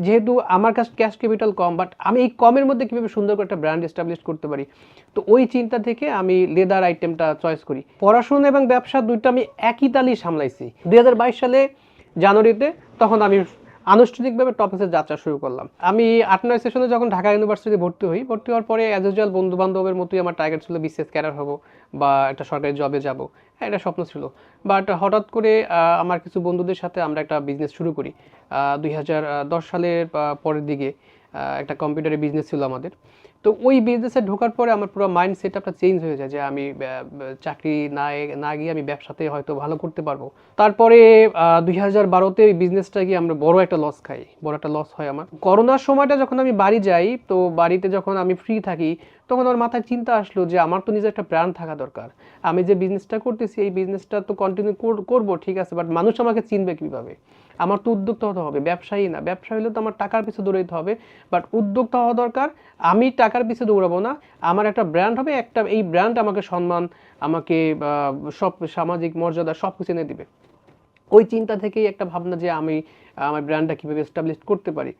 যেহেতু আমার কাছে ক্যাশ ক্যাপিটাল কম, বাট আমি এই কমের মধ্যে কীভাবে সুন্দর করে একটা ব্র্যান্ড এস্টাবলিশ করতে পারি, তো ওই চিন্তা থেকে আমি লেদার আইটেমটা চয়েস করি। পড়াশোনা এবং ব্যবসা দুইটা আমি একই তালেই সামলাইছি। 2022 সালে জানুয়ারিতে তখন আমি আনুষ্ঠানিকভাবে টপিক্সের যাত্রা শুরু করলাম। আমি 8-9 সেশনে যখন ঢাকা ইউনিভার্সিটিতে ভর্তি হওয়ার পরে অ্যাজ ইউজুয়াল বন্ধু বান্ধবের মতোই আমার টার্গেট ছিল বিসিএস ক্যাডার হবো বা একটা সরকারি জবে যাব, হ্যাঁ এটা স্বপ্ন ছিল। বাট হঠাৎ করে আমার কিছু বন্ধুদের সাথে আমরা একটা বিজনেস শুরু করি 2010 সালের পরের দিকে। একটা কম্পিউটারের বিজনেস ছিল আমাদের। তো ওই বিজনেসে ঢোকার পরে আমার পুরো মাইন্ড সেটআপটা চেঞ্জ হয়ে যায় যে আমি চাকরি না গিয়ে আমি ব্যবসাতে হয়তো ভালো করতে পারবো। তারপরে 2012-তে ওই বিজনেসটা গিয়ে আমরা বড় একটা লস খাই, বড় একটা লস হয় আমার। করোনার সময়টা যখন আমি বাড়ি যাই, তো বাড়িতে যখন আমি ফ্রি থাকি তখন আমার মাথায় চিন্তা আসলো যে আমার তো নিজের একটা ব্র্যান্ড থাকা দরকার। আমি যে বিজনেসটা করতেছি এই বিজনেসটা তো কন্টিনিউ করবো, ঠিক আছে, বাট মানুষ আমাকে চিনবে কীভাবে? আমার তো উদ্যোক্তা হতে হবে, ব্যবসায়ী না। ব্যবসা হলে তো আমার টাকার পিছু দৌড়াইতে হবে, বাট উদ্যোক্তা হওয়া দরকার। আমি টাকার পিছু দৌড়াবো না, আমার একটা ব্র্যান্ড হবে, একটা এই ব্র্যান্ড আমাকে সম্মান, আমাকে সব সামাজিক মর্যাদা সব কিছু এনে দিবে। ওই চিন্তা থেকেই একটা ভাবনা যে আমি আমার ব্র্যান্ডটা কীভাবে এস্টাবলিশ করতে পারি।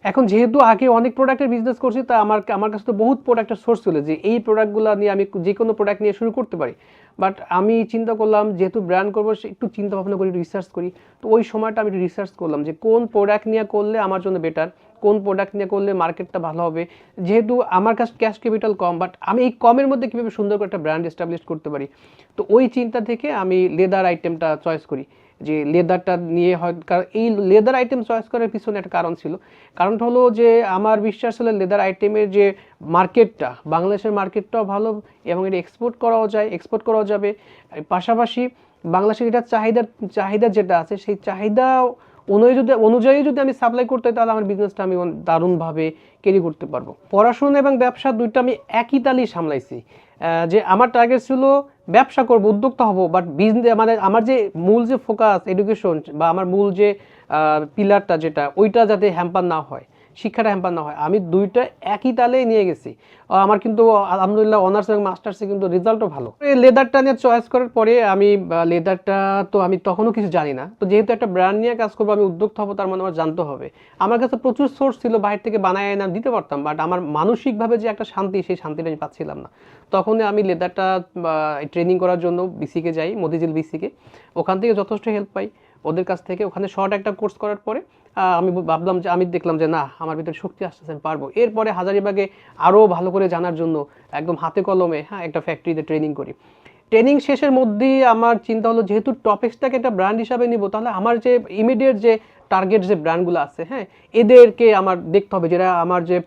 এখন যেহেতু আগে অনেক প্রোডাক্টের বিজনেস করছি, তা আমার কাছে তো বহুত প্রোডাক্টের সোর্স ছিল যে এই প্রোডাক্টগুলো নিয়ে আমি যে কোনো প্রোডাক্ট নিয়ে শুরু করতে পারি। বাট আমি চিন্তা করলাম যেহেতু ব্র্যান্ড করবো, একটু চিন্তা ভাবনা করি, রিসার্চ করি। তো ওই সময়টা আমি রিসার্চ করলাম যে কোন প্রোডাক্ট নিয়ে করলে আমার জন্য বেটার, কোন প্রোডাক্ট নিয়ে করলে মার্কেটটা ভালো হবে। যেহেতু আমার কাছে ক্যাশ ক্যাপিটাল কম, বাট আমি এই কমের মধ্যে কীভাবে সুন্দর করে একটা ব্র্যান্ড এস্টাবলিশ করতে পারি, তো ওই চিন্তা থেকে আমি লেদার আইটেমটা চয়েস করি। যে লেদারটা নিয়ে হয়, কারণ এই লেদার আইটেম চয়েস করার পিছনে একটা কারণ ছিল। কারণটা হলো যে আমার বিশ্বাস হলো লেদার আইটেমের যে মার্কেটটা, বাংলাদেশের মার্কেটটাও ভালো এবং এটা এক্সপোর্ট করাও যাবে। পাশাপাশি বাংলাদেশের এটা চাহিদা যেটা আছে সেই চাহিদা অনুযায়ী যদি আমি সাপ্লাই করতে হয়, তাহলে আমার বিজনেসটা আমি দারুণভাবে ক্যারি করতে পারবো। পড়াশোনা এবং ব্যবসা দুইটা আমি একই তালেই সামলাইছি। যে আমার টার্গেট ছিল ব্যবসা করবো, উদ্যোক্তা হবো, বাট বিজনেস মানে আমার যে মূল যে ফোকাস এডুকেশন বা আমার মূল যে পিলারটা যেটা, ওইটা যাতে হ্যাম্পার না হয়, শিক্ষাটা হ্যাম্পার না হয়, আমি দুইটা একই তালেই নিয়ে গেছি। আমার কিন্তু আলহামদুলিল্লাহ অনার্স এবং মাস্টার্সে কিন্তু রেজাল্টও ভালো। লেদারটা নিয়ে চয়েস করার পরে আমি লেদারটা তো আমি তখনও কিছু জানি না, তো যেহেতু একটা ব্র্যান্ড নিয়ে কাজ করবো, আমি উদ্যোক্তা হবো, তার মানে আমার জানতে হবে। আমার কাছে প্রচুর সোর্স ছিল, বাইরে থেকে বানায় এনে দিতে পারতাম, বাট আমার মানসিকভাবে যে একটা শান্তি, সেই শান্তিটা আমি পাচ্ছিলাম না। তখনই আমি লেদারটা ট্রেনিং করার জন্য বিসিকে যাই, মতিঝিল বিসিকে। ওখান থেকে যথেষ্ট হেল্প পাই ওদের কাছ থেকে। ওখানে শর্ট একটা কোর্স করার পরে আমি ভাবলাম যে, আমি দেখলাম যে না, আমার ভিতরে শক্তি আসতেছে, আমি পারবো। এরপরে হাজারীবাগে আরও ভালো করে জানার জন্য একদম হাতে কলমে একটা ফ্যাক্টরিতে ট্রেনিং করি। ট্রেনিং শেষের মধ্যেই আমার চিন্তা হলো যেহেতু টপিক্সটাকে একটা ব্র্যান্ড হিসাবে নিব, তাহলে আমার যে ইমিডিয়েট যে টার্গেট যে ব্র্যান্ডগুলো আছে, হ্যাঁ এদেরকে আমার দেখতে হবে, যেটা আমার যে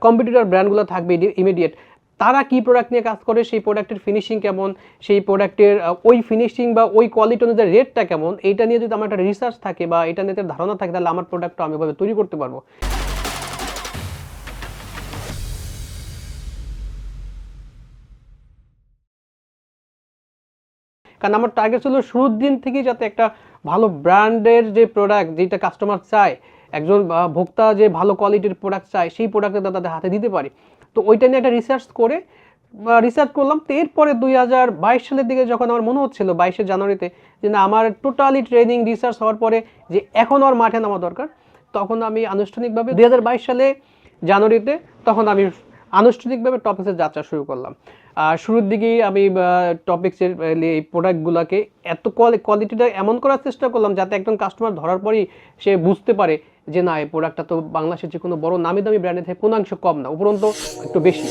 কম্পিটিটর ব্র্যান্ডগুলো থাকবে ইমিডিয়েট, তারা কি প্রোডাক্ট নিয়ে কাজ করে, সেই প্রোডাক্টের ফিনিশিং কেমন, সেই প্রোডাক্টের ওই ফিনিশিং বা ওই কোয়ালিটি অনুযায়ী রেটটা কেমন, এইটা নিয়ে যদি আমার একটা রিসার্চ থাকে বা এটা নিয়ে একটা ধারণা থাকে, তাহলে আমার প্রোডাক্টটা আমি ওইভাবে তৈরি করতে পারবো। কারণ আমার টার্গেট ছিল শুরুর দিন থেকেই যাতে একটা ভালো ব্র্যান্ডের যে প্রোডাক্ট, যেটা কাস্টমার চায়, একজন ভোক্তা যে ভালো কোয়ালিটির প্রোডাক্ট চায়, সেই প্রোডাক্টটা তাদের হাতে দিতে পারি। তো ওইটা নিয়ে একটা রিসার্চ করলাম। তো এরপরে 2022 সালের দিকে যখন আমার মনে হচ্ছিল 22শে জানুয়ারিতে যে না, আমার টোটালি ট্রেনিং রিসার্চ হওয়ার পরে যে এখন আর মাঠে নামা দরকার, তখন আমি আনুষ্ঠানিকভাবে 2022 সালে জানুয়ারিতে তখন আমি আনুষ্ঠানিকভাবে টপিক্সের যাত্রা শুরু করলাম। শুরুর দিকেই আমি টপিক্সের এই প্রোডাক্টগুলোকে এত কোয়ালিটিটা এমন করার চেষ্টা করলাম যাতে একজন কাস্টমার ধরার পরই সে বুঝতে পারে যে না, এই প্রোডাক্টটা তো বাংলাদেশের যে কোনো বড় নামি দামি ব্র্যান্ডের থেকে কোনো অংশ কম না, উপরন্ত একটু বেশি।